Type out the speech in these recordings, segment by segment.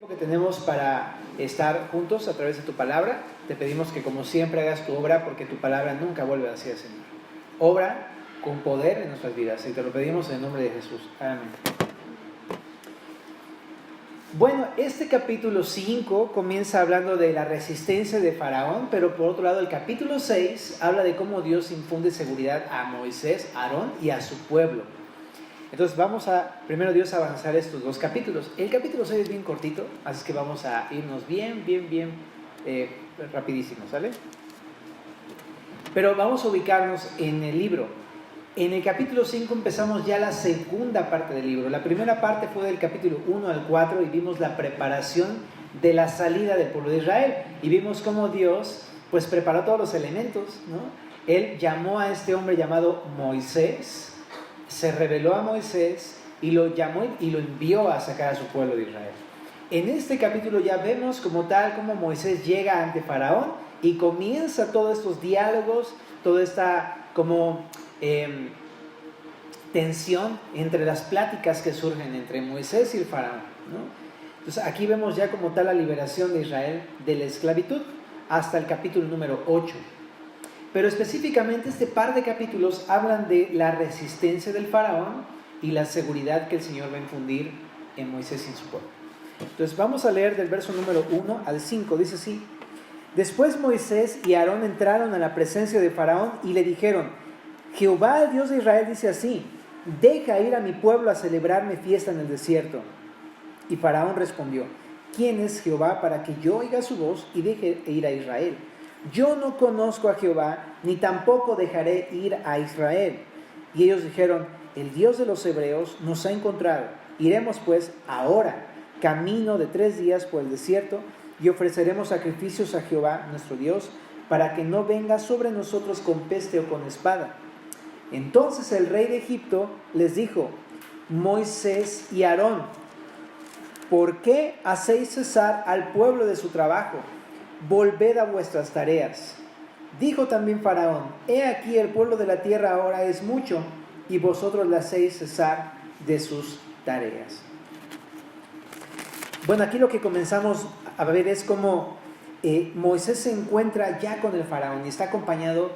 Que tenemos para estar juntos a través de tu palabra. Te pedimos que como siempre hagas tu obra, porque tu palabra nunca vuelve vacía, Señor. Obra con poder en nuestras vidas, y te lo pedimos en el nombre de Jesús. Amén. Bueno, este capítulo 5 comienza hablando de la resistencia de Faraón, pero por otro lado el capítulo 6 habla de cómo Dios infunde seguridad a Moisés, a Aarón y a su pueblo. Entonces vamos a, primero Dios, avanzar estos dos capítulos. El capítulo 6 es bien cortito, así que vamos a irnos bien rapidísimo, ¿sale? Pero vamos a ubicarnos en el libro. En el capítulo 5 empezamos ya la segunda parte del libro. La primera parte fue del capítulo 1 al 4 y vimos la preparación de la salida del pueblo de Israel. Y vimos cómo Dios pues preparó todos los elementos, ¿no? Él llamó a este hombre llamado Moisés, se reveló a Moisés y lo llamó y lo envió a sacar a su pueblo de Israel. En este capítulo ya vemos como tal como Moisés llega ante Faraón y comienza todos estos diálogos, toda esta como tensión entre las pláticas que surgen entre Moisés y el Faraón, ¿no? Entonces aquí vemos ya como tal la liberación de Israel de la esclavitud hasta el capítulo número 8. Pero específicamente este par de capítulos hablan de la resistencia del Faraón y la seguridad que el Señor va a infundir en Moisés y en su pueblo. Entonces vamos a leer del verso número 1 al 5, dice así: Después Moisés y Aarón entraron a la presencia de Faraón y le dijeron: Jehová, el Dios de Israel, dice así: deja ir a mi pueblo a celebrarme fiesta en el desierto. Y Faraón respondió: ¿quién es Jehová para que yo oiga su voz y deje ir a Israel? Yo no conozco a Jehová, ni tampoco dejaré ir a Israel. Y ellos dijeron: el Dios de los hebreos nos ha encontrado. Iremos pues ahora, camino de 3 días por el desierto, y ofreceremos sacrificios a Jehová nuestro Dios, para que no venga sobre nosotros con peste o con espada. Entonces el rey de Egipto les dijo: Moisés y Aarón, ¿por qué hacéis cesar al pueblo de su trabajo? Volved a vuestras tareas. Dijo también Faraón: he aquí el pueblo de la tierra ahora es mucho, y vosotros le hacéis cesar de sus tareas. Bueno, aquí lo que comenzamos a ver es cómo Moisés se encuentra ya con el Faraón y está acompañado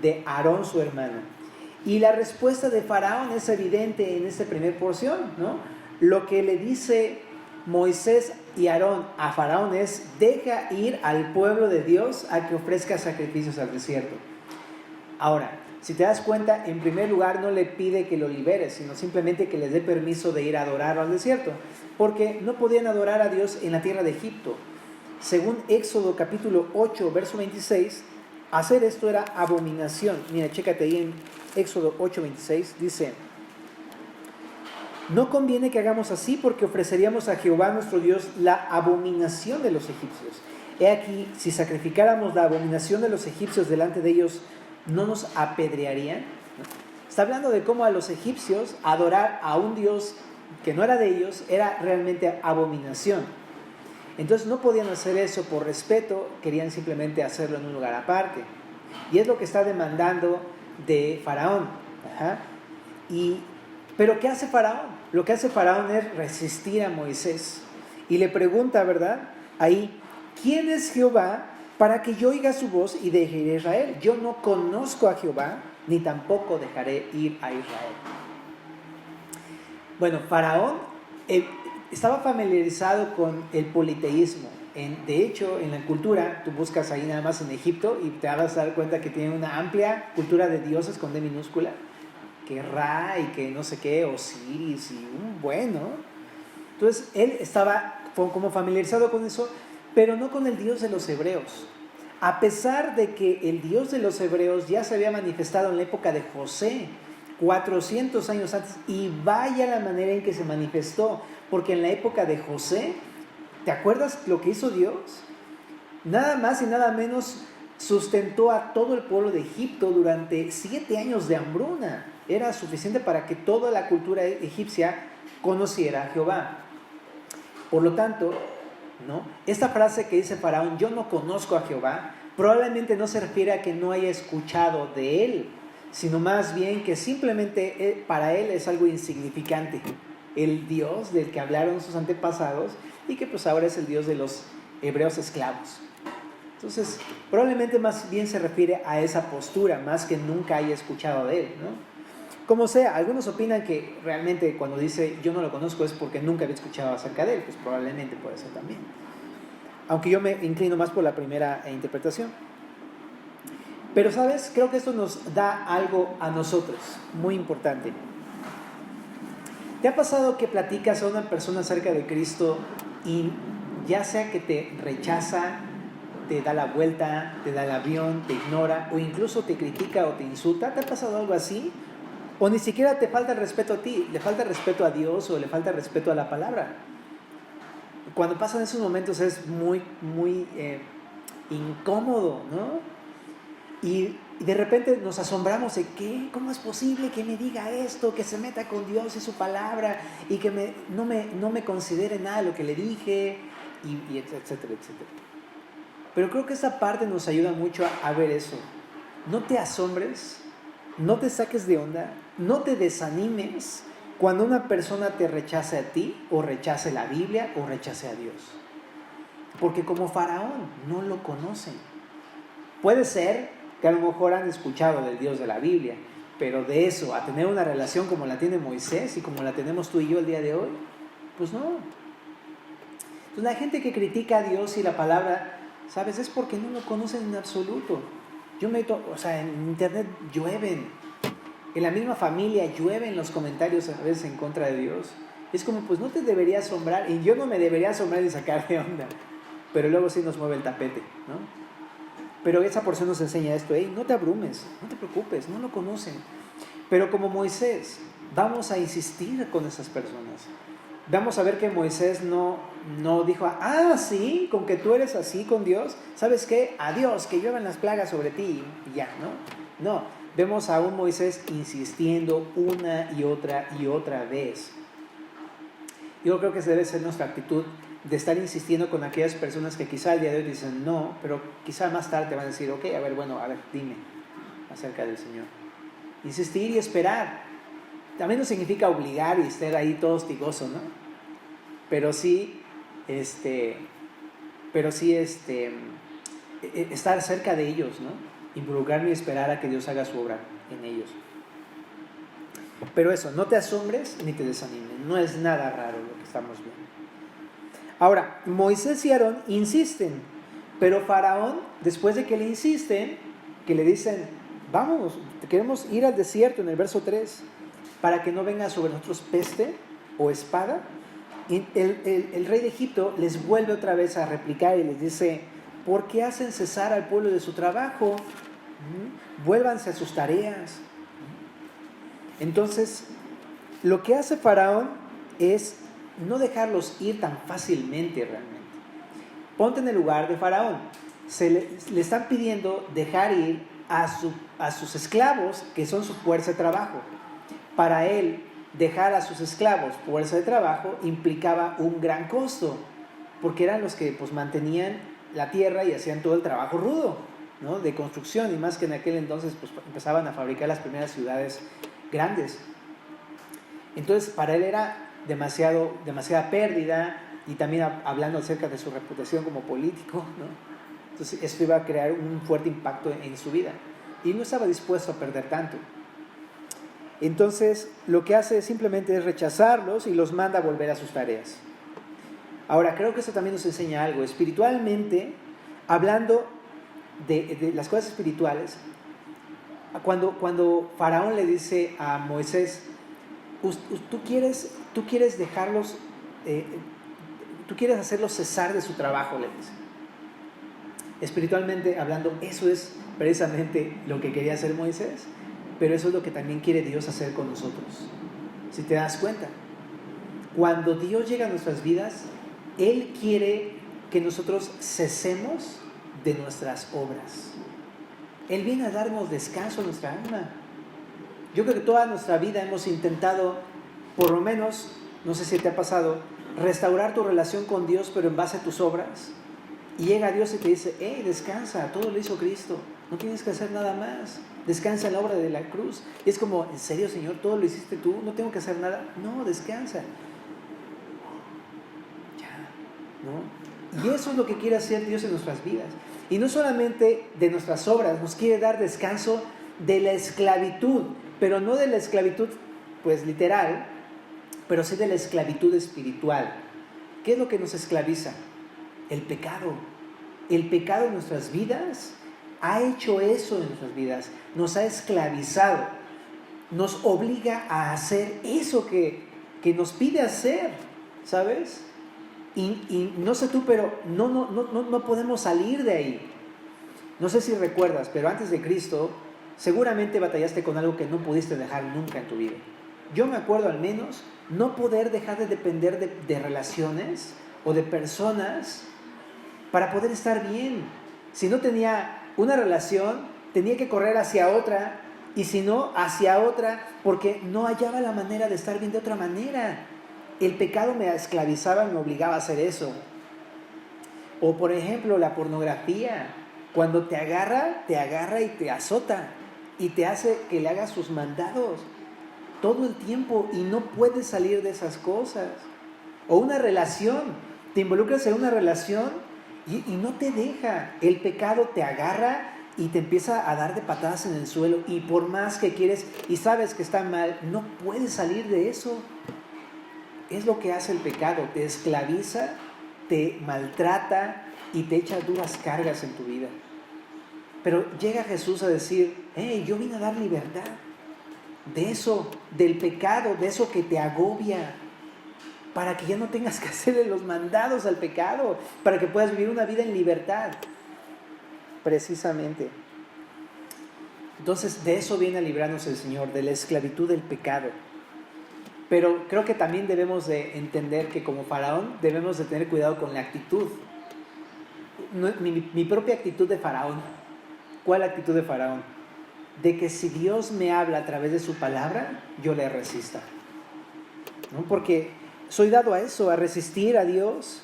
de Aarón, su hermano. Y la respuesta de Faraón es evidente en esta primera porción, ¿no? Lo que le dice Moisés y Aarón a Faraón es: deja ir al pueblo de Dios a que ofrezca sacrificios al desierto. Ahora, si te das cuenta, en primer lugar no le pide que lo libere, sino simplemente que les dé permiso de ir a adorarlo al desierto, porque no podían adorar a Dios en la tierra de Egipto. Según Éxodo capítulo 8, verso 26, hacer esto era abominación. Mira, chécate ahí en Éxodo 8, 26, dice: no conviene que hagamos así, porque ofreceríamos a Jehová nuestro Dios la abominación de los egipcios. He aquí, si sacrificáramos la abominación de los egipcios delante de ellos, ¿no nos apedrearían? Está hablando de cómo a los egipcios adorar a un Dios que no era de ellos era realmente abominación. Entonces no podían hacer eso por respeto, querían simplemente hacerlo en un lugar aparte. Y es lo que está demandando de Faraón. Pero ¿qué hace Faraón? Lo que hace Faraón es resistir a Moisés. Y le pregunta, ¿verdad? Ahí: ¿quién es Jehová para que yo oiga su voz y deje ir a Israel? Yo no conozco a Jehová, ni tampoco dejaré ir a Israel. Bueno, Faraón estaba familiarizado con el politeísmo. De hecho, en la cultura, tú buscas ahí nada más en Egipto y te vas a dar cuenta que tiene una amplia cultura de dioses con D minúscula, que Ra y que no sé qué, Osiris y un bueno. Entonces él estaba como familiarizado con eso, pero no con el Dios de los hebreos. A pesar de que el Dios de los hebreos ya se había manifestado en la época de José, 400 años antes, y vaya la manera en que se manifestó, porque en la época de José, ¿te acuerdas lo que hizo Dios? Nada más y nada menos sustentó a todo el pueblo de Egipto durante 7 años de hambruna. Era suficiente para que toda la cultura egipcia conociera a Jehová. Por lo tanto, ¿no? Esta frase que dice Faraón: yo no conozco a Jehová, probablemente no se refiere a que no haya escuchado de él, sino más bien que simplemente para él es algo insignificante. el Dios del que hablaron sus antepasados y que pues ahora es el Dios de los hebreos esclavos. Entonces, probablemente más bien se refiere a esa postura, más que nunca haya escuchado de él, ¿no? Como sea, algunos opinan que realmente cuando dice yo no lo conozco es porque nunca había escuchado acerca de él, pues probablemente puede ser también. Aunque yo me inclino más por la primera interpretación. Pero, ¿sabes? Creo que esto nos da algo a nosotros, muy importante. ¿Te ha pasado que platicas a una persona acerca de Cristo y ya sea que te rechaza, te da la vuelta, te da el avión, te ignora o incluso te critica o te insulta? ¿Te ha pasado algo así? O ni siquiera te falta el respeto a ti, le falta el respeto a Dios o le falta el respeto a la palabra. Cuando pasan esos momentos es muy incómodo, ¿no? Y de repente nos asombramos de ¿qué? ¿Cómo es posible que me diga esto? Que se meta con Dios y su palabra y que no me considere nada de lo que le dije, y etcétera, etcétera. Pero creo que esta parte nos ayuda mucho a ver eso. No te asombres, no te saques de onda, no te desanimes cuando una persona te rechace a ti, o rechace la Biblia, o rechace a Dios. Porque como Faraón no lo conocen. Puede ser que a lo mejor han escuchado del Dios de la Biblia, pero de eso a tener una relación como la tiene Moisés y como la tenemos tú y yo el día de hoy, pues no. Entonces la gente que critica a Dios y la palabra, ¿sabes? Es porque no lo conocen en absoluto. En internet llueven, en la misma familia llueven los comentarios a veces en contra de Dios. Es como, pues no te debería asombrar, y yo no me debería asombrar y sacar de onda, pero luego sí nos mueve el tapete, ¿no? Pero esa porción nos enseña esto: no te abrumes, no te preocupes, no lo conocen. Pero como Moisés, vamos a insistir con esas personas. Vamos a ver que Moisés no dijo, sí, con que tú eres así con Dios, ¿sabes qué? Adiós, que lluevan las plagas sobre ti, y ya, ¿no? No, vemos a un Moisés insistiendo una y otra vez. Yo creo que esa debe ser nuestra actitud, de estar insistiendo con aquellas personas que quizá al día de hoy dicen no, pero quizá más tarde van a decir, ok, a ver, dime acerca del Señor. Insistir y esperar. También no significa obligar y estar ahí todo hostigoso, ¿no? Pero sí, estar cerca de ellos, ¿no? Involucrarme y esperar a que Dios haga su obra en ellos. Pero eso, no te asombres ni te desanimes, no es nada raro lo que estamos viendo. Ahora, Moisés y Aarón insisten, pero Faraón, después de que le insisten, que le dicen, vamos, queremos ir al desierto, en el verso 3, para que no venga sobre nosotros peste o espada, y el rey de Egipto les vuelve otra vez a replicar y les dice, ¿por qué hacen cesar al pueblo de su trabajo? Vuélvanse a sus tareas. Entonces, lo que hace Faraón es no dejarlos ir tan fácilmente realmente. Ponte en el lugar de Faraón. Le están pidiendo dejar ir a sus esclavos, que son su fuerza de trabajo. Para él, dejar a sus esclavos fuerza de trabajo implicaba un gran costo, porque eran los que pues mantenían la tierra y hacían todo el trabajo rudo, ¿no? De construcción, y más que en aquel entonces pues empezaban a fabricar las primeras ciudades grandes. Entonces para él era demasiada pérdida, y también hablando acerca de su reputación como político, ¿no? Entonces esto iba a crear un fuerte impacto en su vida, y no estaba dispuesto a perder tanto. Entonces lo que hace simplemente es rechazarlos y los manda a volver a sus tareas. Ahora, creo que eso también nos enseña algo. Espiritualmente, hablando de las cosas espirituales, cuando Faraón le dice a Moisés, tú quieres dejarlos, tú quieres hacerlos cesar de su trabajo, le dice. Espiritualmente hablando, eso es precisamente lo que quería hacer Moisés, pero eso es lo que también quiere Dios hacer con nosotros. Si te das cuenta, cuando Dios llega a nuestras vidas, Él quiere que nosotros cesemos de nuestras obras. Él viene a darnos descanso a nuestra alma. Yo creo que toda nuestra vida hemos intentado, por lo menos, no sé si te ha pasado, restaurar tu relación con Dios, pero en base a tus obras. Y llega Dios y te dice, descansa, todo lo hizo Cristo, no tienes que hacer nada más. descansa en la obra de la cruz. Y es como, ¿en serio, Señor? ¿Todo lo hiciste tú? ¿No tengo que hacer nada? No, descansa. Ya, ¿no? Y eso es lo que quiere hacer Dios en nuestras vidas. Y no solamente de nuestras obras, nos quiere dar descanso de la esclavitud, pero no de la esclavitud, pues literal, pero sí de la esclavitud espiritual. ¿Qué es lo que nos esclaviza? El pecado. El pecado en nuestras vidas ha hecho eso en nuestras vidas, nos ha esclavizado, nos obliga a hacer eso que nos pide hacer, ¿sabes? Y no sé tú, pero no podemos salir de ahí. No sé si recuerdas, pero antes de Cristo, seguramente batallaste con algo que no pudiste dejar nunca en tu vida. Yo me acuerdo al menos no poder dejar de depender de relaciones o de personas para poder estar bien. Si no tenía una relación, tenía que correr hacia otra, y si no, hacia otra, porque no hallaba la manera de estar bien de otra manera. El pecado me esclavizaba y me obligaba a hacer eso. O por ejemplo, la pornografía. Cuando te agarra y te azota y te hace que le hagas sus mandados todo el tiempo y no puedes salir de esas cosas. O una relación, te involucras en una relación y no te deja. El pecado te agarra y te empieza a dar de patadas en el suelo, y por más que quieres y sabes que está mal, no puedes salir de eso. Es lo que hace el pecado, te esclaviza, te maltrata y te echa duras cargas en tu vida. Pero llega Jesús a decir, hey, yo vine a dar libertad de eso, del pecado, de eso que te agobia, para que ya no tengas que hacerle los mandados al pecado, para que puedas vivir una vida en libertad. Precisamente. Entonces, de eso viene a librarnos el Señor, de la esclavitud del pecado. Pero creo que también debemos de entender que como Faraón debemos de tener cuidado con la actitud. Mi propia actitud de Faraón. ¿Cuál actitud de Faraón? De que si Dios me habla a través de su palabra, yo le resista, ¿no? Porque soy dado a eso, a resistir a Dios,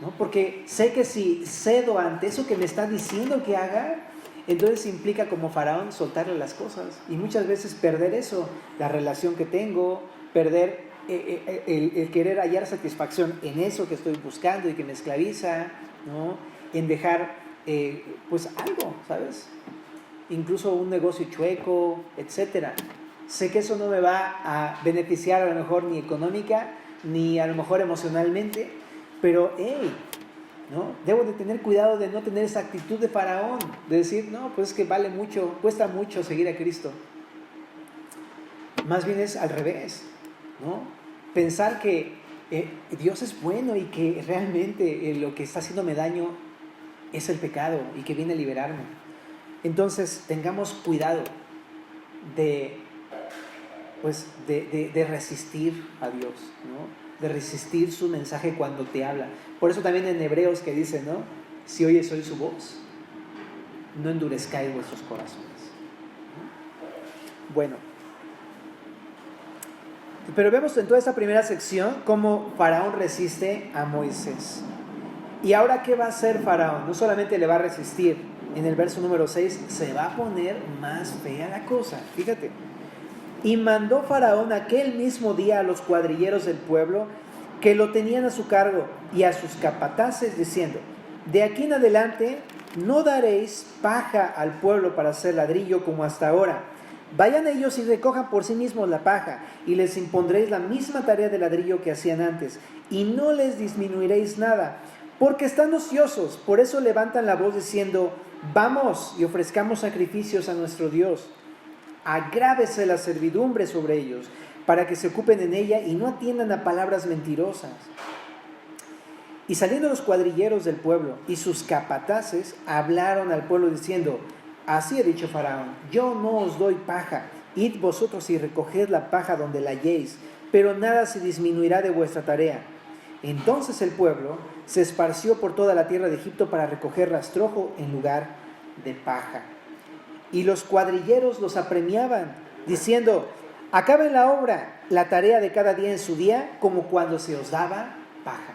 ¿no? Porque sé que si cedo ante eso que me está diciendo que haga, entonces implica como Faraón soltarle las cosas. Y muchas veces perder eso, la relación que tengo, perder el querer hallar satisfacción en eso que estoy buscando y que me esclaviza, ¿no? En dejar pues algo, ¿sabes? Incluso un negocio chueco, etcétera. Sé que eso no me va a beneficiar a lo mejor ni económica, ni a lo mejor emocionalmente, pero ¿no? Debo de tener cuidado de no tener esa actitud de Faraón, de decir, no, pues es que vale mucho, cuesta mucho seguir a Cristo. Más bien es al revés, ¿no? Pensar que Dios es bueno y que realmente lo que está haciéndome daño es el pecado y que viene a liberarme. Entonces tengamos cuidado de resistir a Dios, ¿no? De resistir su mensaje cuando te habla. Por eso también en Hebreos que dice, ¿no? Si oyes hoy su voz, no endurezcáis vuestros corazones, ¿no? Bueno, pero vemos en toda esta primera sección cómo Faraón resiste a Moisés. Y ahora, ¿qué va a hacer Faraón? No solamente le va a resistir, en el verso número 6 se va a poner más fea la cosa. Fíjate. Y mandó Faraón aquel mismo día a los cuadrilleros del pueblo que lo tenían a su cargo y a sus capataces, diciendo, de aquí en adelante no daréis paja al pueblo para hacer ladrillo como hasta ahora. Vayan ellos y recojan por sí mismos la paja, y les impondréis la misma tarea de ladrillo que hacían antes, y no les disminuiréis nada, porque están ociosos. Por eso levantan la voz diciendo, vamos y ofrezcamos sacrificios a nuestro Dios. Agrávese la servidumbre sobre ellos, para que se ocupen en ella y no atiendan a palabras mentirosas. Y saliendo los cuadrilleros del pueblo y sus capataces, hablaron al pueblo diciendo, así ha dicho Faraón, yo no os doy paja, id vosotros y recoged la paja donde la halléis, pero nada se disminuirá de vuestra tarea. Entonces el pueblo se esparció por toda la tierra de Egipto para recoger rastrojo en lugar de paja. Y los cuadrilleros los apremiaban, diciendo, acaben la obra, la tarea de cada día en su día, como cuando se os daba paja.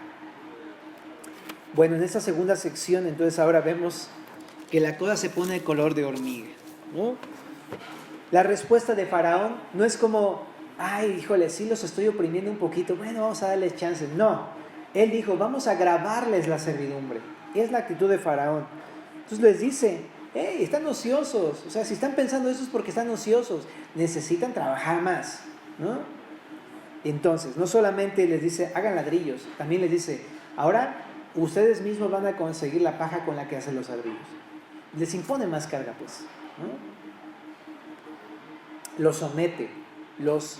Bueno, en esta segunda sección, entonces ahora vemos que la cosa se pone de color de hormiga, ¿no? La respuesta de Faraón no es como, ay, híjole, sí los estoy oprimiendo un poquito, bueno, vamos a darles chance. No, él dijo, vamos a agravarles la servidumbre. Es la actitud de Faraón. Entonces les dice, hey, están ociosos. O sea, si están pensando eso es porque están ociosos. Necesitan trabajar más, ¿no? Entonces, no solamente les dice, hagan ladrillos, también les dice, ahora ustedes mismos van a conseguir la paja con la que hacen los ladrillos. Les impone más carga, pues, ¿no? Los somete, los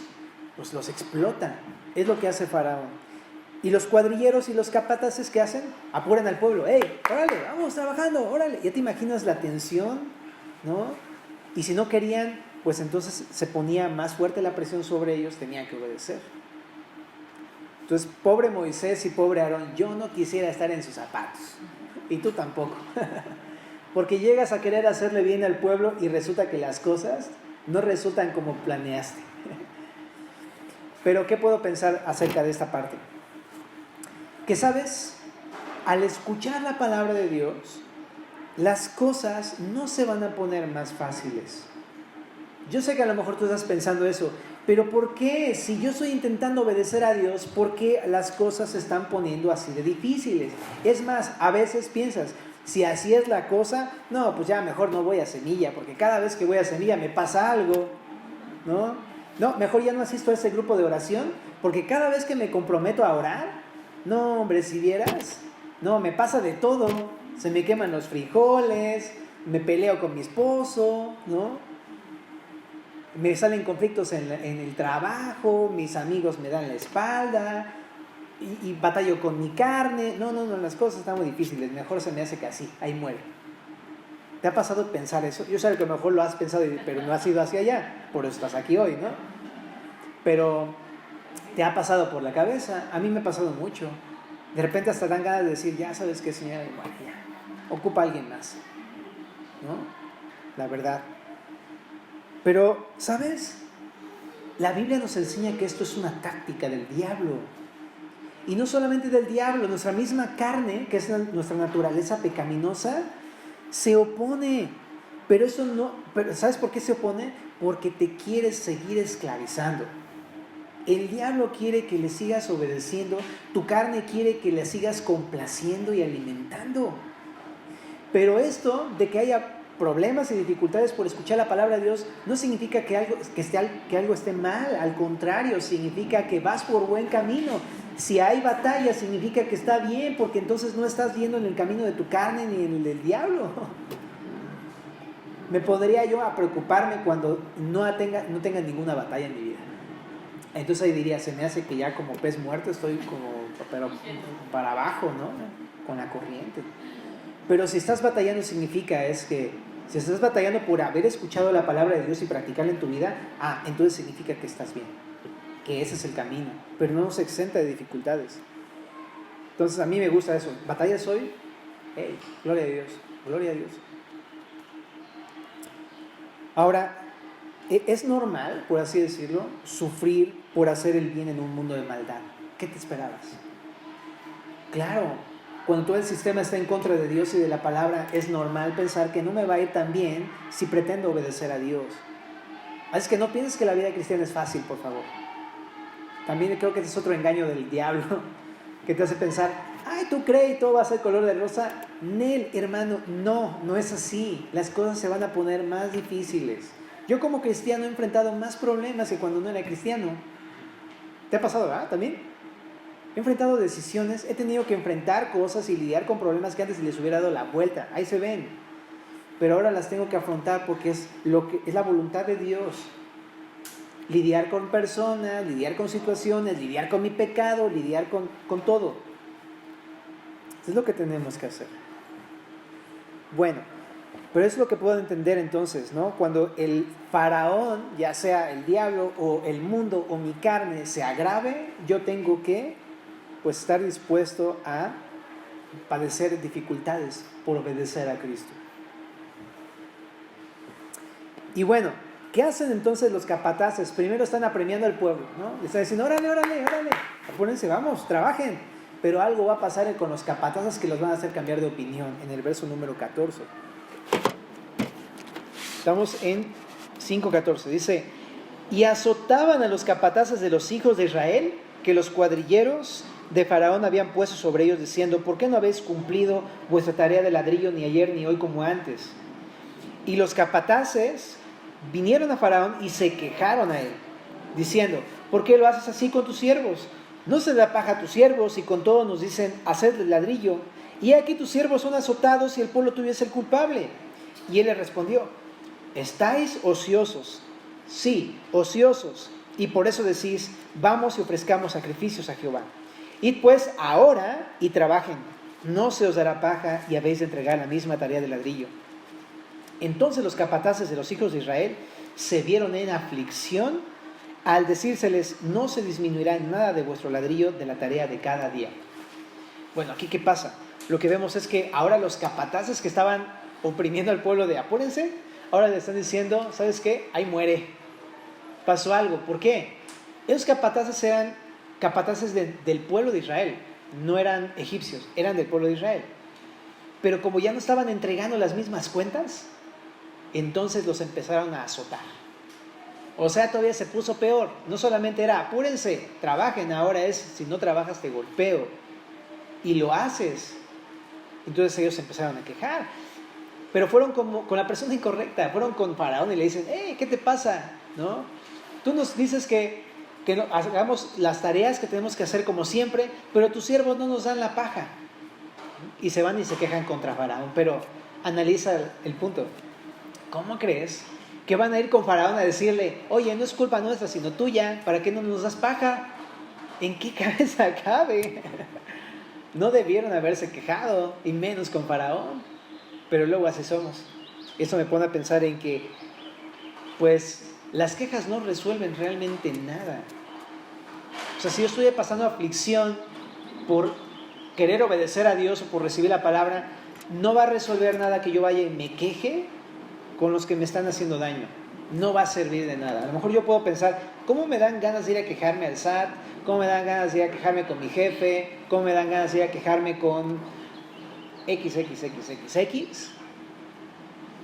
explota. Es lo que hace Faraón. Y los cuadrilleros y los capataces, ¿qué hacen? Apuran al pueblo. ¡Ey, órale, vamos trabajando, órale! Ya te imaginas la tensión, ¿no? Y si no querían, pues entonces se ponía más fuerte la presión sobre ellos, tenían que obedecer. Entonces, pobre Moisés y pobre Aarón, yo no quisiera estar en sus zapatos. Y tú tampoco. Porque llegas a querer hacerle bien al pueblo y resulta que las cosas no resultan como planeaste. Pero ¿qué puedo pensar acerca de esta parte? Que sabes, al escuchar la palabra de Dios, las cosas no se van a poner más fáciles. Yo sé que a lo mejor tú estás pensando eso, pero ¿por qué? Si yo estoy intentando obedecer a Dios, ¿por qué las cosas se están poniendo así de difíciles? Es más, a veces piensas, si así es la cosa, no, pues ya mejor no voy a Semilla, porque cada vez que voy a Semilla me pasa algo, ¿no? No, mejor ya no asisto a ese grupo de oración, porque cada vez que me comprometo a orar, no, hombre, si vieras, no, me pasa de todo, se me queman los frijoles, me peleo con mi esposo, ¿no? Me salen conflictos en el trabajo, mis amigos me dan la espalda y batallo con mi carne. No, las cosas están muy difíciles, mejor se me hace que así, ahí muere. ¿Te ha pasado pensar eso? Yo sé que a lo mejor lo has pensado, pero no has ido hacia allá, por eso estás aquí hoy, ¿no? Pero te ha pasado por la cabeza, a mí me ha pasado mucho. De repente hasta dan ganas de decir, ya sabes qué, señora, bueno, ya, ocupa a alguien más, ¿no? La verdad. Pero, ¿sabes? La Biblia nos enseña que esto es una táctica del diablo. Y no solamente del diablo, nuestra misma carne, que es nuestra naturaleza pecaminosa, se opone. Pero eso no, ¿sabes por qué se opone? Porque te quieres seguir esclavizando. El diablo quiere que le sigas obedeciendo, tu carne quiere que le sigas complaciendo y alimentando. Pero esto de que haya problemas y dificultades por escuchar la palabra de Dios no significa que algo esté mal, al contrario, significa que vas por buen camino. Si hay batalla significa que está bien, porque entonces no estás yendo en el camino de tu carne ni en el del diablo. Me podría yo a preocuparme cuando no tenga ninguna batalla en mi vida. Entonces ahí diría, se me hace que ya como pez muerto estoy como, pero para abajo, ¿no? Con la corriente. Pero si estás batallando significa es que, si estás batallando por haber escuchado la palabra de Dios y practicarla en tu vida, entonces significa que estás bien, que ese es el camino, pero no nos exenta de dificultades. Entonces a mí me gusta eso, batallas hoy, hey, gloria a Dios, gloria a Dios. Ahora, es normal, por así decirlo, sufrir por hacer el bien en un mundo de maldad. ¿Qué te esperabas? Claro, cuando todo el sistema está en contra de Dios y de la palabra, es normal pensar que no me va a ir tan bien si pretendo obedecer a Dios. Así que no pienses que la vida cristiana es fácil, por favor. También creo que ese es otro engaño del diablo, que te hace pensar, ay, tú crees y todo va a ser color de rosa. Nel, hermano, no es así. Las cosas se van a poner más difíciles. Yo como cristiano he enfrentado más problemas que cuando no era cristiano. ¿Te ha pasado, verdad? ¿También? He enfrentado decisiones, he tenido que enfrentar cosas y lidiar con problemas que antes les hubiera dado la vuelta. Ahí se ven. Pero ahora las tengo que afrontar porque es la voluntad de Dios. Lidiar con personas, lidiar con situaciones, lidiar con mi pecado, lidiar con todo. Eso es lo que tenemos que hacer. Bueno, pero es lo que puedo entender entonces, ¿no? Cuando el faraón, ya sea el diablo o el mundo o mi carne, se agrave, yo tengo que estar dispuesto a padecer dificultades por obedecer a Cristo. Y bueno, ¿qué hacen entonces los capataces? Primero están apremiando al pueblo, ¿no? Le están diciendo, órale, apúrense, vamos, trabajen. Pero algo va a pasar con los capataces que los van a hacer cambiar de opinión, en el verso número 14. Estamos en 5:14, dice: y azotaban a los capataces de los hijos de Israel, que los cuadrilleros de Faraón habían puesto sobre ellos, diciendo: ¿por qué no habéis cumplido vuestra tarea de ladrillo ni ayer ni hoy como antes? Y los capataces vinieron a Faraón y se quejaron a él, diciendo: ¿por qué lo haces así con tus siervos? No se da paja a tus siervos, y con todo nos dicen: haced el ladrillo. Y aquí tus siervos son azotados y el pueblo tuyo es el culpable. Y él le respondió: ¿estáis ociosos? Sí, ociosos. Y por eso decís: vamos y ofrezcamos sacrificios a Jehová. Id pues ahora y trabajen, no se os dará paja, y habéis de entregar la misma tarea de ladrillo. Entonces los capataces de los hijos de Israel se vieron en aflicción al decírseles: no se disminuirá en nada de vuestro ladrillo de la tarea de cada día. Bueno, aquí ¿qué pasa? Lo que vemos es que ahora los capataces que estaban oprimiendo al pueblo de apúrense, ahora le están diciendo: ¿sabes qué? Ahí muere. Pasó algo. ¿Por qué? Esos capataces eran capataces del pueblo de Israel, no eran egipcios, eran del pueblo de Israel. Pero como ya no estaban entregando las mismas cuentas, entonces los empezaron a azotar. O sea, todavía se puso peor. No solamente era: apúrense, trabajen, ahora es: si no trabajas te golpeo. Y lo haces. Entonces ellos empezaron a quejar. Pero fueron con la persona incorrecta. Fueron con Faraón y le dicen: ¿qué te pasa? ¿No? Tú nos dices que no, hagamos las tareas que tenemos que hacer como siempre, pero tus siervos no nos dan la paja. Y se van y se quejan contra Faraón. Pero analiza el punto. ¿Cómo crees que van a ir con Faraón a decirle: oye, no es culpa nuestra sino tuya, ¿para qué no nos das paja? ¿En qué cabeza cabe? No debieron haberse quejado, y menos con Faraón. Pero luego así somos. Eso me pone a pensar en que, pues, las quejas no resuelven realmente nada. O sea, si yo estoy pasando aflicción por querer obedecer a Dios o por recibir la palabra, no va a resolver nada que yo vaya y me queje con los que me están haciendo daño. No va a servir de nada. A lo mejor yo puedo pensar: ¿cómo me dan ganas de ir a quejarme al SAT? ¿Cómo me dan ganas de ir a quejarme con mi jefe? ¿Cómo me dan ganas de ir a quejarme con XXXXX?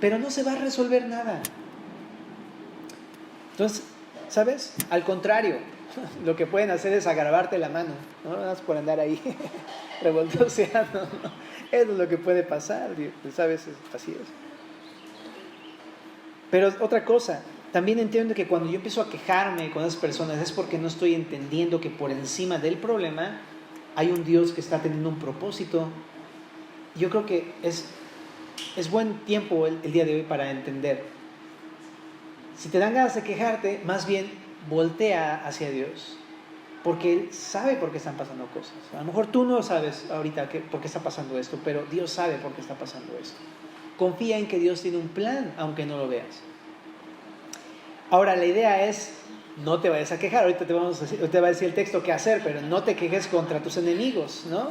Pero no se va a resolver nada. Entonces, ¿sabes? Al contrario, lo que pueden hacer es agravarte la mano, ¿no? Nada más por andar ahí revoltoseando, ¿no? Eso es lo que puede pasar, ¿sabes? Así es. Pero otra cosa, también entiendo que cuando yo empiezo a quejarme con esas personas es porque no estoy entendiendo que por encima del problema hay un Dios que está teniendo un propósito. Yo creo que es buen tiempo el día de hoy para entender. Si te dan ganas de quejarte, más bien voltea hacia Dios, porque Él sabe por qué están pasando cosas. A lo mejor tú no sabes ahorita por qué está pasando esto, pero Dios sabe por qué está pasando esto. Confía en que Dios tiene un plan, aunque no lo veas. Ahora, la idea es: no te vayas a quejar. Ahorita te va a decir el texto qué hacer, pero no te quejes contra tus enemigos, ¿no?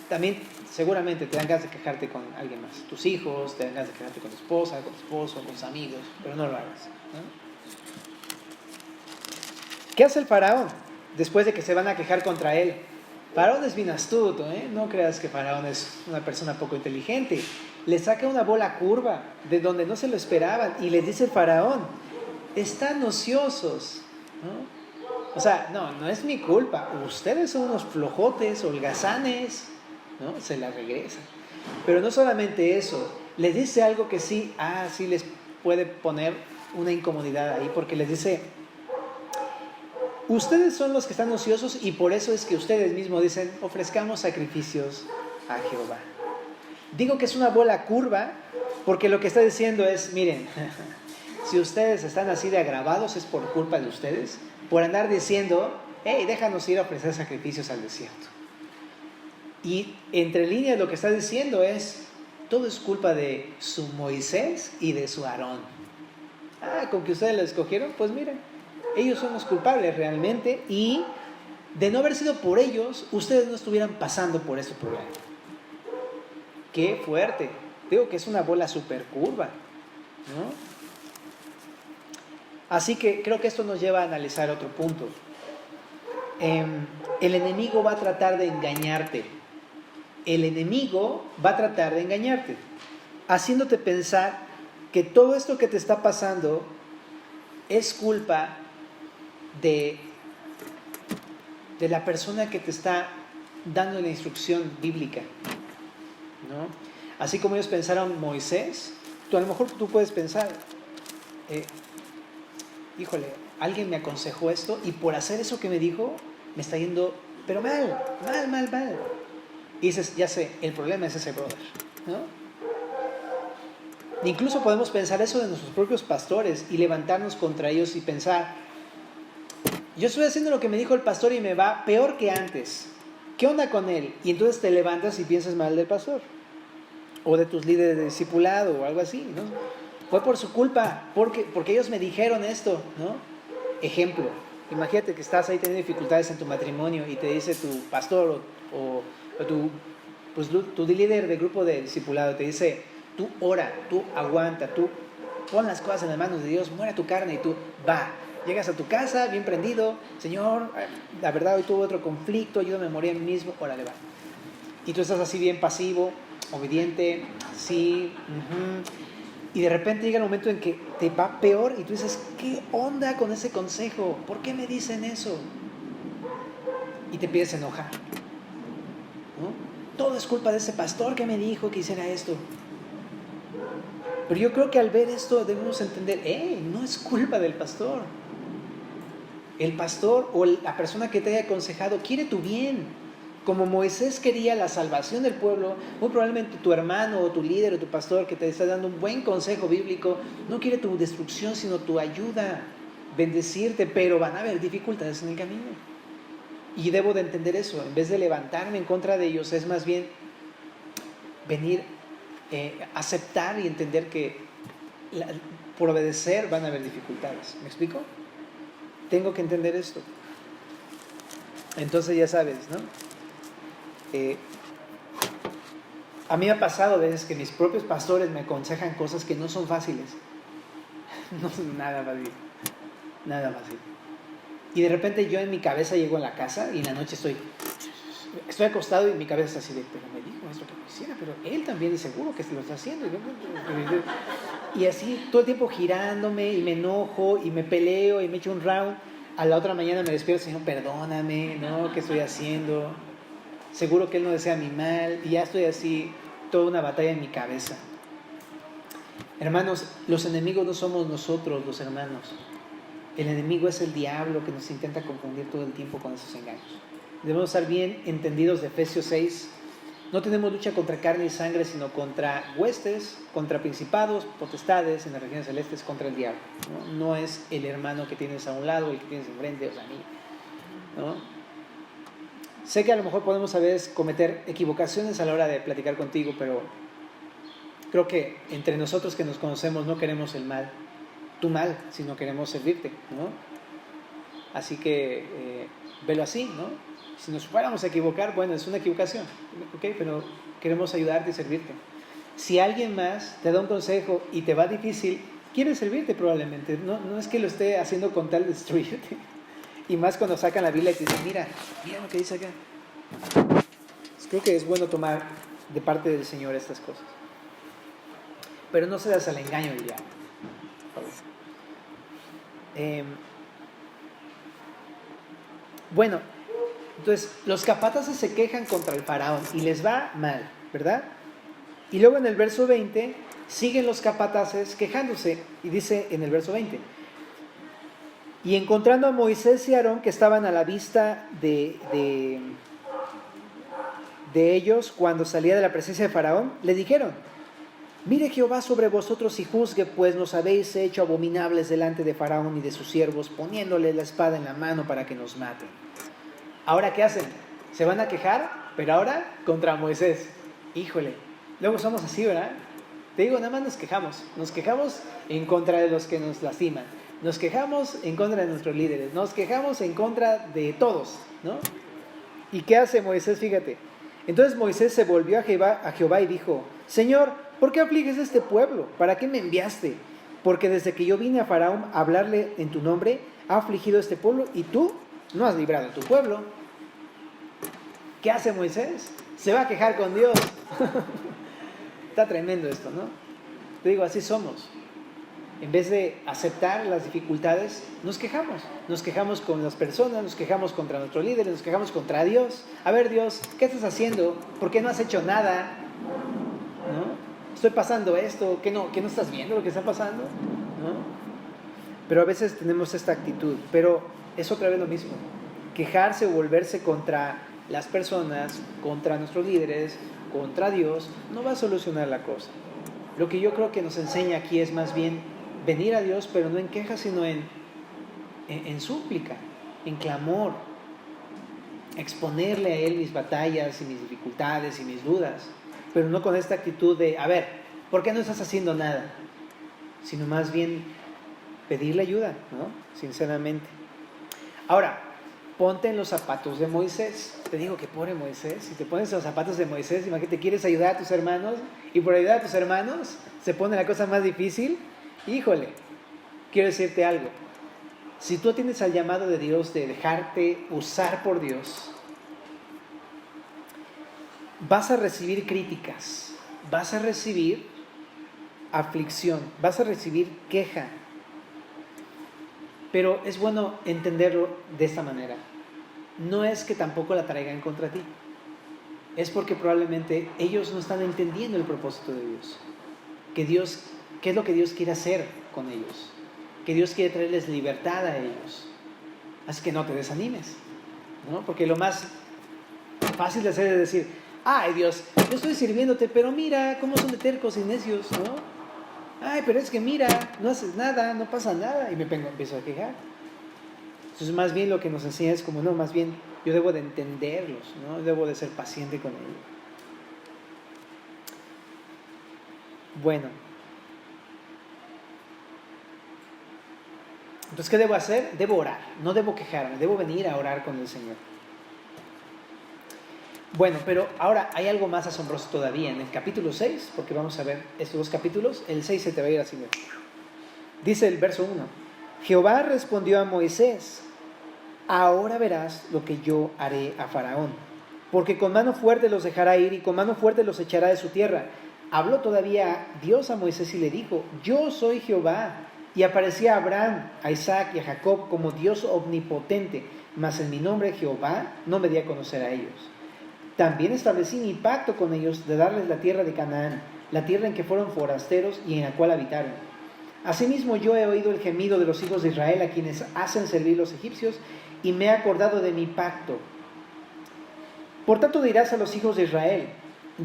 También seguramente te dan ganas de quejarte con alguien más. Tus hijos, te dan ganas de quejarte con tu esposa, con tu esposo, con tus amigos, pero no lo hagas, ¿no? ¿Qué hace el faraón después de que se van a quejar contra él? Faraón es bien astuto, ¿eh? No creas que Faraón es una persona poco inteligente. Le saca una bola curva de donde no se lo esperaban y les dice el Faraón: están ociosos, ¿no? O sea, no es mi culpa. Ustedes son unos flojotes, holgazanes, ¿no? Se la regresa. Pero no solamente eso, les dice algo que sí les puede poner una incomodidad ahí, porque les dice: ustedes son los que están ociosos y por eso es que ustedes mismos dicen: ofrezcamos sacrificios a Jehová. Digo que es una bola curva porque lo que está diciendo es: miren, si ustedes están así de agravados es por culpa de ustedes, por andar diciendo: hey, déjanos ir a ofrecer sacrificios al desierto. Y entre líneas lo que está diciendo es: todo es culpa de su Moisés y de su Aarón. Con que ustedes lo escogieron, pues miren, ellos son los culpables realmente, y de no haber sido por ellos, ustedes no estuvieran pasando por este problema. ¡Qué fuerte! Digo que es una bola súper curva, ¿no? Así que creo que esto nos lleva a analizar otro punto. El enemigo va a tratar de engañarte. El enemigo va a tratar de engañarte, haciéndote pensar que todo esto que te está pasando es culpa de la persona que te está dando la instrucción bíblica, ¿no? Así como ellos pensaron Moisés, a lo mejor tú puedes pensar, híjole, alguien me aconsejó esto y por hacer eso que me dijo, me está yendo, pero mal. Y dices, ya sé, el problema es ese brother, ¿no? Incluso podemos pensar eso de nuestros propios pastores y levantarnos contra ellos y pensar, yo estoy haciendo lo que me dijo el pastor y me va peor que antes. ¿Qué onda con él? Y entonces te levantas y piensas mal del pastor o de tus líderes de discipulado o algo así, ¿no? Fue por su culpa, porque ellos me dijeron esto, ¿no? Ejemplo, imagínate que estás ahí teniendo dificultades en tu matrimonio y te dice tu pastor o tu líder de grupo de discipulado, te dice, tú ora, tú aguanta, tú pon las cosas en las manos de Dios, muera tu carne y tú va. Llegas a tu casa bien prendido, Señor, la verdad hoy tuve otro conflicto, yo me morí a mí mismo, órale va. Y tú estás así bien pasivo, obediente, sí, y de repente llega el momento en que te va peor y tú dices, ¿qué onda con ese consejo? ¿Por qué me dicen eso? Y te empiezas a enojar, ¿no? Todo es culpa de ese pastor que me dijo que hiciera esto. Pero yo creo que al ver esto debemos entender, no es culpa del pastor. El pastor o la persona que te haya aconsejado quiere tu bien. Como Moisés quería la salvación del pueblo, muy probablemente tu hermano o tu líder o tu pastor que te está dando un buen consejo bíblico no quiere tu destrucción sino tu ayuda, bendecirte, pero van a haber dificultades en el camino. Y debo de entender eso, en vez de levantarme en contra de ellos, es más bien venir, aceptar y entender que por obedecer van a haber dificultades. ¿Me explico? Tengo que entender esto. Entonces ya sabes, ¿no? A mí me ha pasado a veces que mis propios pastores me aconsejan cosas que no son fáciles. No son nada fácil. Nada fácil. Y de repente yo en mi cabeza llego a la casa y en la noche estoy acostado y mi cabeza está así de, pero me dijo esto que lo hiciera, pero él también es seguro que se lo está haciendo. Y así todo el tiempo girándome y me enojo y me peleo y me echo un round. A la otra mañana me despierto, Señor, perdóname, ¿no? ¿Qué estoy haciendo? Seguro que Él no desea mi mal. Y ya estoy así, toda una batalla en mi cabeza. Hermanos, los enemigos no somos nosotros, los hermanos. El enemigo es el diablo que nos intenta confundir todo el tiempo con esos engaños. Debemos estar bien entendidos de Efesios 6. No tenemos lucha contra carne y sangre, sino contra huestes, contra principados, potestades en las regiones celestes, contra el diablo. No es el hermano que tienes a un lado, el que tienes enfrente, o sea, a mí, ¿no? Sé que a lo mejor podemos a veces cometer equivocaciones a la hora de platicar contigo, pero creo que entre nosotros que nos conocemos no queremos el mal, tu mal, sino queremos servirte, ¿no? Así que velo así, ¿no? Si nos fuéramos a equivocar, bueno, es una equivocación, ¿ok? Pero queremos ayudarte y servirte. Si alguien más te da un consejo y te va difícil, quiere servirte probablemente. No es que lo esté haciendo con tal de destruirte. Y más cuando sacan la Biblia y te dicen, mira lo que dice acá. Creo que es bueno tomar de parte del Señor estas cosas. Pero no cedas al engaño del diablo, por favor. Bueno, entonces los capataces se quejan contra el faraón y les va mal, ¿verdad? Y luego en el verso 20 siguen los capataces quejándose y dice en el verso 20, y encontrando a Moisés y Aarón que estaban a la vista de ellos cuando salía de la presencia de Faraón, le dijeron, mire Jehová sobre vosotros y juzgue, pues nos habéis hecho abominables delante de Faraón y de sus siervos, poniéndole la espada en la mano para que nos maten. Ahora, ¿qué hacen? Se van a quejar, pero ahora contra Moisés. Híjole, luego somos así, ¿verdad? Te digo, nada más nos quejamos en contra de los que nos lastiman, nos quejamos en contra de nuestros líderes, nos quejamos en contra de todos, ¿no? ¿Y qué hace Moisés? Fíjate. Entonces Moisés se volvió a Jehová y dijo, Señor, ¿por qué afliges a este pueblo? ¿Para qué me enviaste? Porque desde que yo vine a Faraón a hablarle en tu nombre, ha afligido a este pueblo y tú no has librado a tu pueblo. ¿Qué hace Moisés? Se va a quejar con Dios. Está tremendo esto, ¿no? Te digo, así somos. En vez de aceptar las dificultades, nos quejamos. Nos quejamos con las personas, nos quejamos contra nuestros líderes, nos quejamos contra Dios. A ver, Dios, ¿qué estás haciendo? ¿Por qué no has hecho nada? ¿No? Estoy pasando esto, ¿qué no estás viendo lo que está pasando? ¿No? Pero a veces tenemos esta actitud, pero es otra vez lo mismo. Quejarse o volverse contra las personas, contra nuestros líderes, contra Dios, no va a solucionar la cosa. Lo que yo creo que nos enseña aquí es más bien venir a Dios, pero no en queja, sino en súplica, en clamor, exponerle a Él mis batallas y mis dificultades y mis dudas, pero no con esta actitud de, a ver, ¿por qué no estás haciendo nada? Sino más bien pedirle ayuda, ¿no? Sinceramente. Ahora, ponte en los zapatos de Moisés. Te digo que pobre Moisés, si te pones en los zapatos de Moisés, imagínate, quieres ayudar a tus hermanos, y por ayudar a tus hermanos se pone la cosa más difícil. Híjole, quiero decirte algo. Si tú tienes al llamado de Dios de dejarte usar por Dios, vas a recibir críticas, vas a recibir aflicción, vas a recibir queja. Pero es bueno entenderlo de esta manera. No es que tampoco la traigan contra ti. Es porque probablemente ellos no están entendiendo el propósito de Dios. ¿Qué es lo que Dios quiere hacer con ellos? Que Dios quiere traerles libertad a ellos. Así que no te desanimes, ¿no? Porque lo más fácil de hacer es decir, ay Dios, yo estoy sirviéndote, pero mira cómo son de tercos y necios, ¿no? Ay, pero es que mira, no haces nada, no pasa nada, y me empiezo a quejar. Entonces más bien lo que nos enseña es como, no, más bien yo debo de entenderlos, ¿no? Debo de ser paciente con ellos. Bueno, entonces ¿qué debo hacer? Debo orar, no debo quejarme, debo venir a orar con el Señor. Bueno, pero ahora hay algo más asombroso todavía en el capítulo 6, porque vamos a ver estos dos capítulos. El 6 se te va a ir así. Dice el verso 1: Jehová respondió a Moisés: ahora verás lo que yo haré a Faraón, porque con mano fuerte los dejará ir y con mano fuerte los echará de su tierra. Habló todavía Dios a Moisés y le dijo: yo soy Jehová. Y aparecía a Abraham, a Isaac y a Jacob como Dios omnipotente, mas en mi nombre Jehová no me di a conocer a ellos. También establecí mi pacto con ellos de darles la tierra de Canaán, la tierra en que fueron forasteros y en la cual habitaron. Asimismo yo he oído el gemido de los hijos de Israel, a quienes hacen servir los egipcios, y me he acordado de mi pacto. Por tanto dirás a los hijos de Israel: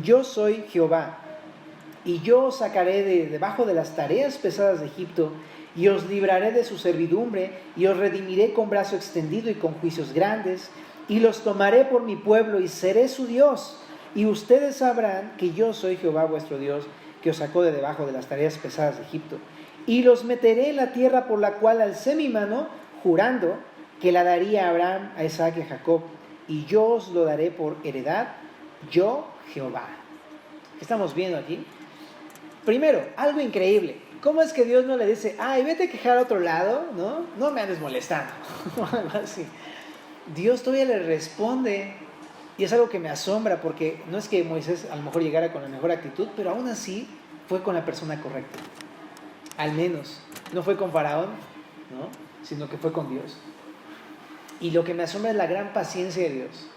yo soy Jehová, y yo os sacaré de debajo de las tareas pesadas de Egipto, y os libraré de su servidumbre, y os redimiré con brazo extendido y con juicios grandes, y los tomaré por mi pueblo, y seré su Dios. Y ustedes sabrán que yo soy Jehová vuestro Dios, que os sacó de debajo de las tareas pesadas de Egipto. Y los meteré en la tierra por la cual alcé mi mano, jurando que la daría a Abraham, a Isaac y a Jacob, y yo os lo daré por heredad, yo Jehová. ¿Qué estamos viendo aquí? Primero, algo increíble. ¿Cómo es que Dios no le dice, ay, vete a quejar a otro lado, ¿no? No me andes molestando, o algo así? Dios todavía le responde, y es algo que me asombra, porque no es que Moisés a lo mejor llegara con la mejor actitud, pero aún así fue con la persona correcta. Al menos, no fue con Faraón, ¿no? Sino que fue con Dios. Y lo que me asombra es la gran paciencia de Dios,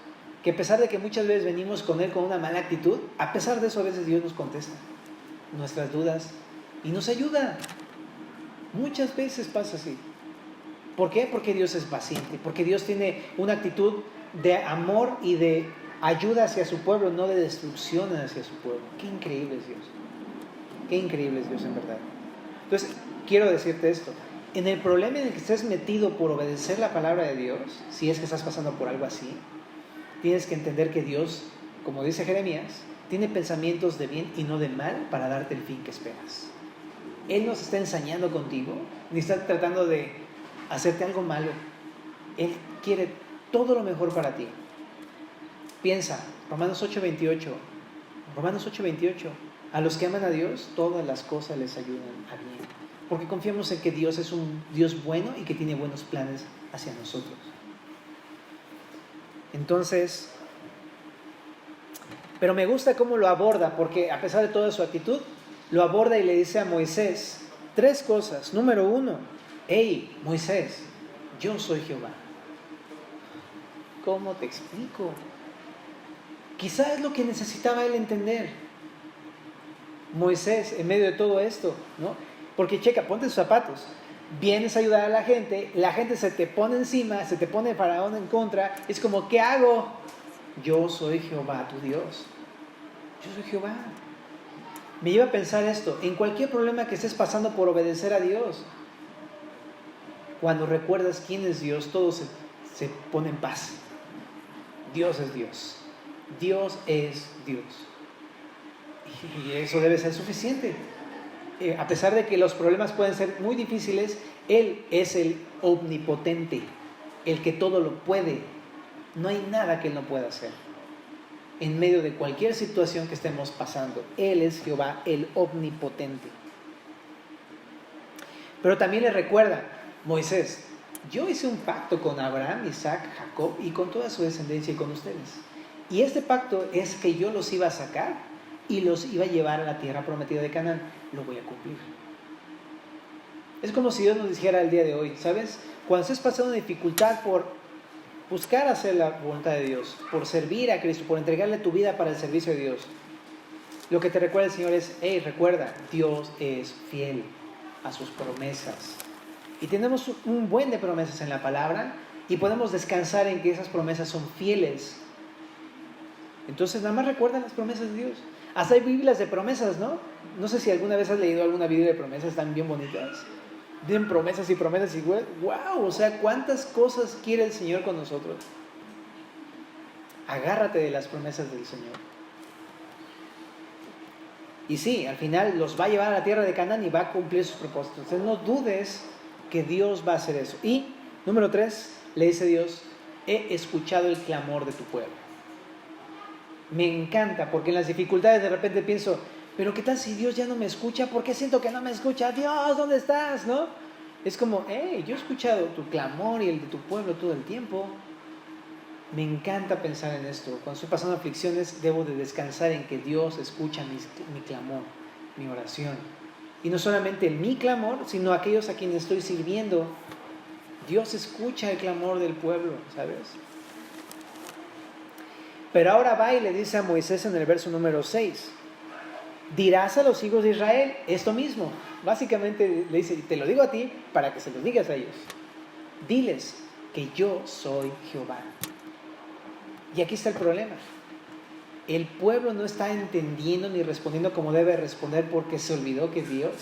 que a pesar de que muchas veces venimos con Él con una mala actitud, a pesar de eso a veces Dios nos contesta nuestras dudas y nos ayuda. Muchas veces pasa así. ¿Por qué? Porque Dios es paciente, porque Dios tiene una actitud de amor y de ayuda hacia su pueblo, no de destrucción hacia su pueblo. Qué increíble es Dios. Qué increíble es Dios en verdad. Entonces, quiero decirte esto. En el problema en el que estés metido por obedecer la palabra de Dios, si es que estás pasando por algo así, tienes que entender que Dios, como dice Jeremías, tiene pensamientos de bien y no de mal para darte el fin que esperas. Él no se está ensañando contigo, ni está tratando de hacerte algo malo. Él quiere todo lo mejor para ti. Piensa, Romanos 8:28. A los que aman a Dios, todas las cosas les ayudan a bien. Porque confiamos en que Dios es un Dios bueno y que tiene buenos planes hacia nosotros. Entonces, pero me gusta cómo lo aborda, porque a pesar de toda su actitud, lo aborda y le dice a Moisés: 3 cosas. Número 1, hey, Moisés, yo soy Jehová. ¿Cómo te explico? Quizás es lo que necesitaba él entender. Moisés, en medio de todo esto, ¿no? Porque checa, ponte tus zapatos. Vienes a ayudar a la gente se te pone encima, se te pone Faraón en contra. Es como, ¿qué hago? Yo soy Jehová, tu Dios. Yo soy Jehová. Me lleva a pensar esto, en cualquier problema que estés pasando por obedecer a Dios, cuando recuerdas quién es Dios, todo se pone en paz. Dios es Dios. Dios es Dios. Y eso debe ser suficiente. A pesar de que los problemas pueden ser muy difíciles, Él es el omnipotente, el que todo lo puede. No hay nada que Él no pueda hacer. En medio de cualquier situación que estemos pasando, Él es Jehová, el omnipotente. Pero también le recuerda, Moisés, yo hice un pacto con Abraham, Isaac, Jacob y con toda su descendencia y con ustedes. Y este pacto es que yo los iba a sacar y los iba a llevar a la tierra prometida de Canaán. Lo voy a cumplir. Es como si Dios nos dijera el día de hoy, ¿sabes? Cuando estés pasando una dificultad por buscar hacer la voluntad de Dios, por servir a Cristo, por entregarle tu vida para el servicio de Dios, lo que te recuerda el Señor es, hey, recuerda, Dios es fiel a sus promesas. Y tenemos un buen de promesas en la palabra y podemos descansar en que esas promesas son fieles. Entonces nada más recuerda las promesas de Dios. Hasta hay Biblias de promesas, ¿no? No sé si alguna vez has leído alguna Biblia de promesas, están bien bonitas. Tienen promesas y promesas y wow, o sea, cuántas cosas quiere el Señor con nosotros. Agárrate de las promesas del Señor. Y sí, al final los va a llevar a la tierra de Canaán y va a cumplir sus propósitos. Entonces no dudes que Dios va a hacer eso. Y número 3, le dice Dios, he escuchado el clamor de tu pueblo. Me encanta, porque en las dificultades de repente pienso, pero ¿qué tal si Dios ya no me escucha? ¿Por qué siento que no me escucha? Dios, ¿dónde estás? ¿No? Es como, hey, yo he escuchado tu clamor y el de tu pueblo todo el tiempo. Me encanta pensar en esto. Cuando estoy pasando aflicciones, debo de descansar en que Dios escucha mi clamor, mi oración. Y no solamente mi clamor, sino aquellos a quienes estoy sirviendo. Dios escucha el clamor del pueblo, ¿sabes? Pero ahora va y le dice a Moisés en el verso número 6, dirás a los hijos de Israel esto mismo. Básicamente le dice, te lo digo a ti para que se lo digas a ellos. Diles que yo soy Jehová. Y aquí está el problema. El pueblo no está entendiendo ni respondiendo como debe responder porque se olvidó que Dios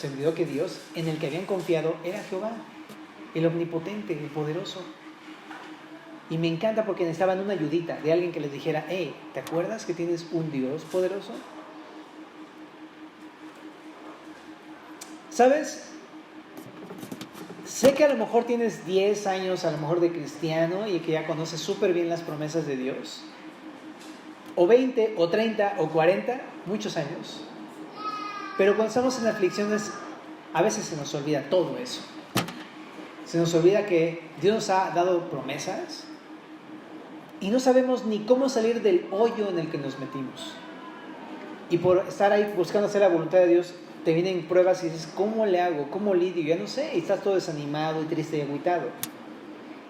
en el que habían confiado era Jehová, el omnipotente, el poderoso. Y me encanta porque necesitaban una ayudita de alguien que les dijera, hey, ¿te acuerdas que tienes un Dios poderoso? ¿Sabes? Sé que a lo mejor tienes 10 años a lo mejor de cristiano y que ya conoces súper bien las promesas de Dios. O 20, o 30, o 40, muchos años. Pero cuando estamos en aflicciones, a veces se nos olvida todo eso. Se nos olvida que Dios nos ha dado promesas y no sabemos ni cómo salir del hoyo en el que nos metimos. Y por estar ahí buscando hacer la voluntad de Dios, te vienen pruebas y dices, ¿cómo le hago? ¿Cómo lidio? Ya no sé, y estás todo desanimado y triste y agüitado.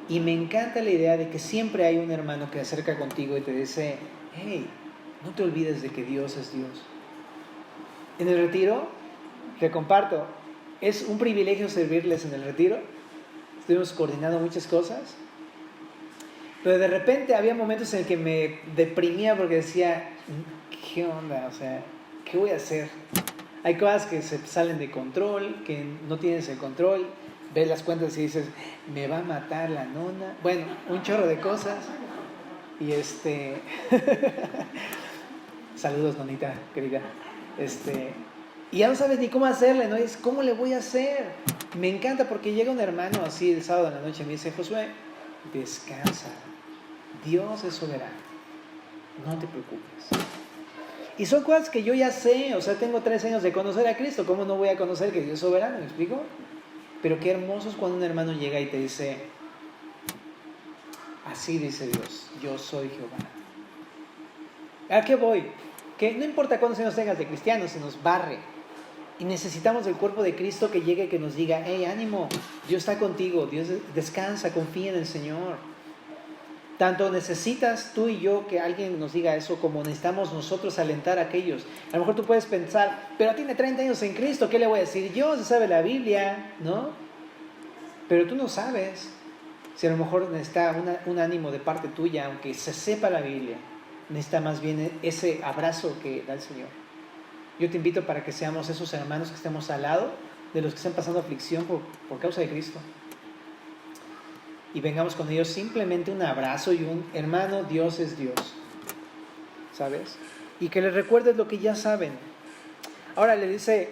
Y me encanta la idea de que siempre hay un hermano que se acerca contigo y te dice, hey, no te olvides de que Dios es Dios. En el retiro, te comparto, es un privilegio servirles en el retiro. Estuvimos coordinando muchas cosas. Pero de repente había momentos en el que me deprimía porque decía, ¿qué onda? O sea, ¿qué voy a hacer? Hay cosas que se salen de control, que no tienes el control. Ves las cuentas y dices, me va a matar la nona. Bueno, un chorro de cosas. Y saludos, nonita, querida. Y ya no sabes ni cómo hacerle, ¿no? Es, ¿cómo le voy a hacer? Me encanta porque llega un hermano así el sábado en la noche y me dice, Josué, descansa. Dios es soberano. No te preocupes. Y son cosas que yo ya sé, o sea, tengo 3 años de conocer a Cristo, ¿cómo no voy a conocer que Dios es soberano? ¿Me explico? Pero qué hermoso es cuando un hermano llega y te dice, así dice Dios, yo soy Jehová. ¿A qué voy? Que no importa cuántos años tengas de cristiano, se nos barre. Y necesitamos del cuerpo de Cristo que llegue, que nos diga, hey, ánimo, Dios está contigo, Dios descansa, confía en el Señor. Tanto necesitas tú y yo que alguien nos diga eso, como necesitamos nosotros alentar a aquellos. A lo mejor tú puedes pensar, pero tiene 30 años en Cristo, ¿qué le voy a decir? Yo, se sabe la Biblia, ¿no? Pero tú no sabes si a lo mejor necesita un ánimo de parte tuya, aunque se sepa la Biblia. Necesita más bien ese abrazo que da el Señor. Yo te invito para que seamos esos hermanos que estemos al lado de los que están pasando aflicción por causa de Cristo. Y vengamos con ellos simplemente un abrazo y un hermano, Dios es Dios. ¿Sabes? Y que les recuerdes lo que ya saben. Ahora le dice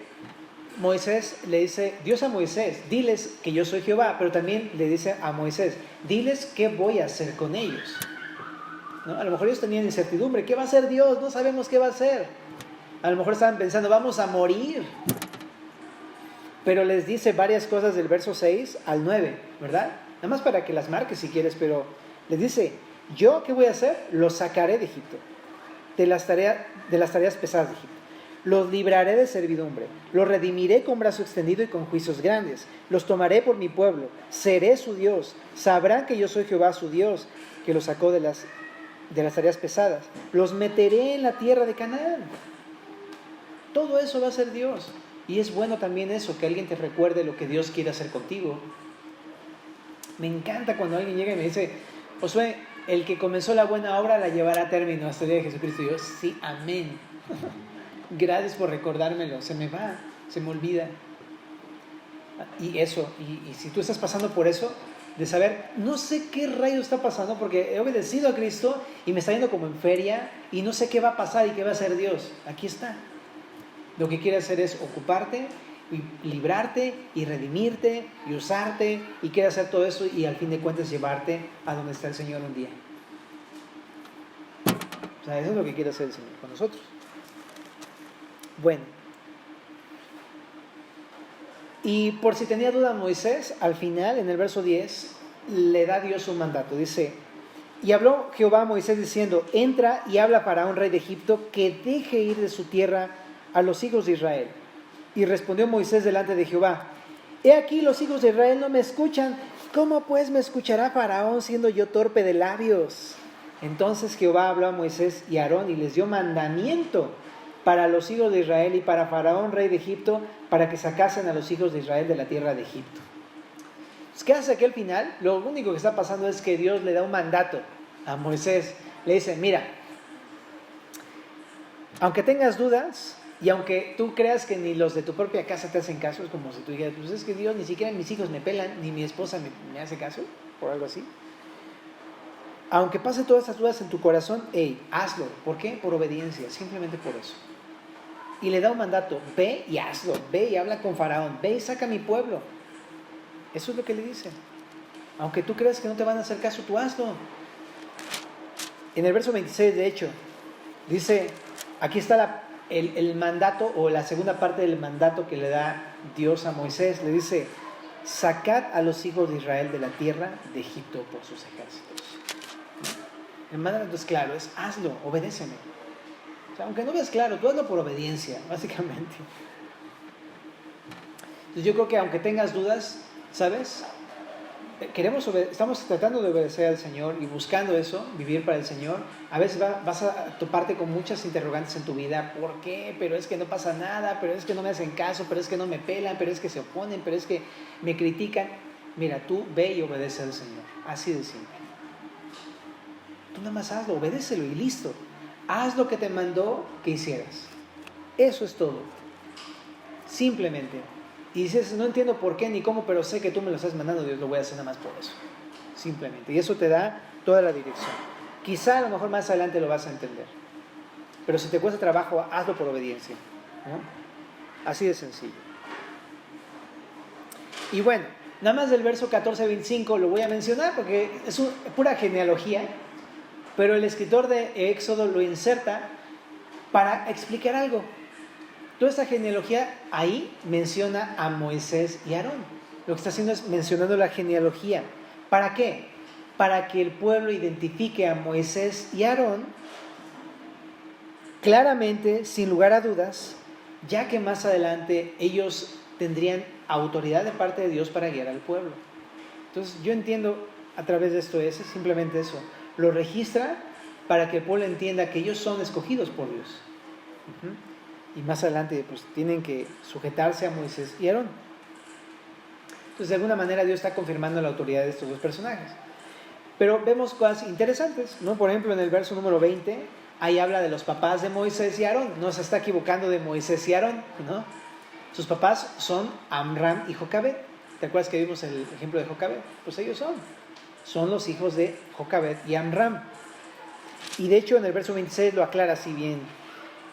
Dios a Moisés, diles que yo soy Jehová, pero también le dice a Moisés, diles qué voy a hacer con ellos. ¿No? A lo mejor ellos tenían incertidumbre, ¿qué va a hacer Dios? No sabemos qué va a hacer. A lo mejor estaban pensando, vamos a morir. Pero les dice varias cosas del verso 6 al 9, ¿verdad? Nada más para que las marques si quieres, pero les dice, ¿yo qué voy a hacer? Los sacaré de Egipto, de las tareas pesadas de Egipto. Los libraré de servidumbre, los redimiré con brazo extendido y con juicios grandes. Los tomaré por mi pueblo, seré su Dios. Sabrán que yo soy Jehová su Dios, que los sacó de las tareas pesadas. Los meteré en la tierra de Canaán. Todo eso va a ser Dios. Y es bueno también eso, que alguien te recuerde lo que Dios quiere hacer contigo. Me encanta cuando alguien llega y me dice, Josué, el que comenzó la buena obra la llevará a término hasta el día de Jesucristo. Y yo, sí, amén. Gracias por recordármelo. Se me va, se me olvida. Y eso, y si tú estás pasando por eso, de saber, no sé qué rayo está pasando, porque he obedecido a Cristo y me está yendo como en feria y no sé qué va a pasar y qué va a hacer Dios. Aquí está. Lo que quiere hacer es ocuparte y librarte y redimirte y usarte, y quiere hacer todo eso y al fin de cuentas llevarte a donde está el Señor un día. O sea, eso es lo que quiere hacer el Señor con nosotros. Bueno, y por si tenía duda Moisés, al final en el verso 10 le da Dios un mandato. Dice, y habló Jehová a Moisés diciendo, entra y habla a Faraón rey de Egipto que deje ir de su tierra a los hijos de Israel. Y respondió Moisés delante de Jehová, he aquí los hijos de Israel no me escuchan, ¿cómo pues me escuchará Faraón siendo yo torpe de labios? Entonces Jehová habló a Moisés y a Aarón y les dio mandamiento para los hijos de Israel y para Faraón rey de Egipto, para que sacasen a los hijos de Israel de la tierra de Egipto. Pues, ¿qué hace aquí al final? Lo único que está pasando es que Dios le da un mandato a Moisés. Le dice, mira, aunque tengas dudas, y aunque tú creas que ni los de tu propia casa te hacen caso, es como si tú dijeras, pues es que Dios, ni siquiera mis hijos me pelan, ni mi esposa me hace caso, por algo así. Aunque pase todas esas dudas en tu corazón, hey, hazlo. ¿Por qué? Por obediencia, simplemente por eso. Y le da un mandato, ve y hazlo, ve y habla con Faraón, ve y saca a mi pueblo. Eso es lo que le dice. Aunque tú creas que no te van a hacer caso, tú hazlo. En el verso 26, de hecho, dice, aquí está el mandato, o la segunda parte del mandato que le da Dios a Moisés. Le dice, sacad a los hijos de Israel de la tierra de Egipto por sus ejércitos. El mandato es claro, es hazlo, obedéceme. O sea, aunque no veas claro, tú hazlo por obediencia, básicamente. Entonces yo creo que aunque tengas dudas, ¿sabes? Estamos tratando de obedecer al Señor y buscando eso, vivir para el Señor. A veces vas a toparte con muchas interrogantes en tu vida. ¿Por qué? Pero es que no pasa nada, pero es que no me hacen caso, pero es que no me pelan, pero es que se oponen, pero es que me critican. Mira, tú ve y obedece al Señor. Así de simple. Tú nada más hazlo, obedécelo y listo. Haz lo que te mandó que hicieras. Eso es todo. Simplemente. Y dices, no entiendo por qué ni cómo, pero sé que tú me lo estás mandando, Dios, lo voy a hacer nada más por eso. Simplemente. Y eso te da toda la dirección. Quizá a lo mejor más adelante lo vas a entender. Pero si te cuesta trabajo, hazlo por obediencia, ¿no? Así de sencillo. Y bueno, nada más del verso 14 al 25 lo voy a mencionar porque es pura genealogía, pero el escritor de Éxodo lo inserta para explicar algo. Toda esta genealogía ahí menciona a Moisés y Aarón. Lo que está haciendo es mencionando la genealogía. ¿Para qué? Para que el pueblo identifique a Moisés y Aarón claramente, sin lugar a dudas, ya que más adelante ellos tendrían autoridad de parte de Dios para guiar al pueblo. Entonces yo entiendo a través de esto es simplemente eso, lo registra para que el pueblo entienda que ellos son escogidos por Dios. Y más adelante pues tienen que sujetarse a Moisés y Aarón. Entonces de alguna manera Dios está confirmando la autoridad de estos dos personajes. Pero vemos cosas interesantes, ¿no? Por ejemplo, en el verso número 20, ahí habla de los papás de Moisés y Aarón. No se está equivocando de Moisés y Aarón, ¿no? Sus papás son Amram y Jocabed. ¿Te acuerdas que vimos el ejemplo de Jocabed? Pues ellos son los hijos de Jocabed y Amram. Y de hecho en el verso 26 lo aclara así bien.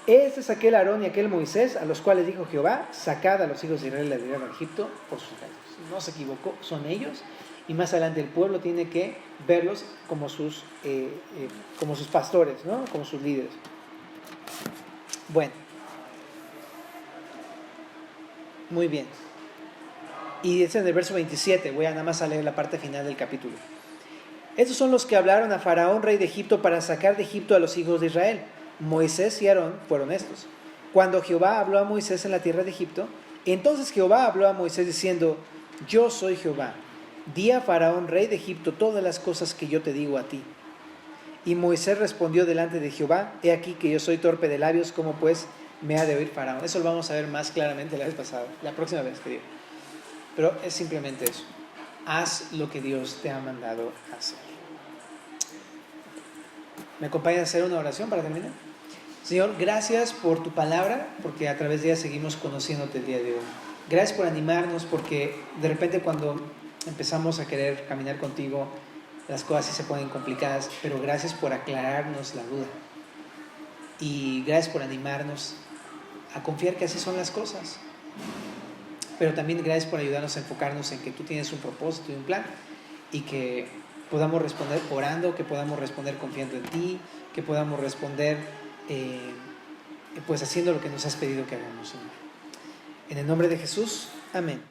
Este es aquel Aarón y aquel Moisés a los cuales dijo Jehová, sacad a los hijos de Israel de la tierra de Egipto por sus pecados. No se equivocó, son ellos. Y más adelante el pueblo tiene que verlos como sus pastores, ¿no? Como sus líderes. Bueno, muy bien. Y dice en el verso 27, voy a nada más a leer la parte final del capítulo. Estos son los que hablaron a Faraón, rey de Egipto, para sacar de Egipto a los hijos de Israel. Moisés y Aarón fueron estos. Cuando Jehová habló a Moisés en la tierra de Egipto, entonces Jehová habló a Moisés diciendo, yo soy Jehová. Di a Faraón, rey de Egipto, todas las cosas que yo te digo a ti. Y Moisés respondió delante de Jehová, he aquí que yo soy torpe de labios, ¿cómo pues me ha de oír Faraón? Eso lo vamos a ver más claramente la vez pasada, la próxima vez que diga. Pero es simplemente eso. Haz lo que Dios te ha mandado hacer. ¿Me acompañas a hacer una oración para terminar? Señor, gracias por tu palabra, porque a través de ella seguimos conociéndote el día de hoy. Gracias por animarnos, porque de repente cuando empezamos a querer caminar contigo, las cosas sí se ponen complicadas, pero gracias por aclararnos la duda. Y gracias por animarnos a confiar que así son las cosas. Pero también gracias por ayudarnos a enfocarnos en que tú tienes un propósito y un plan, y que podamos responder orando, que podamos responder confiando en ti, que podamos responder pues haciendo lo que nos has pedido que hagamos, Señor. En el nombre de Jesús, amén.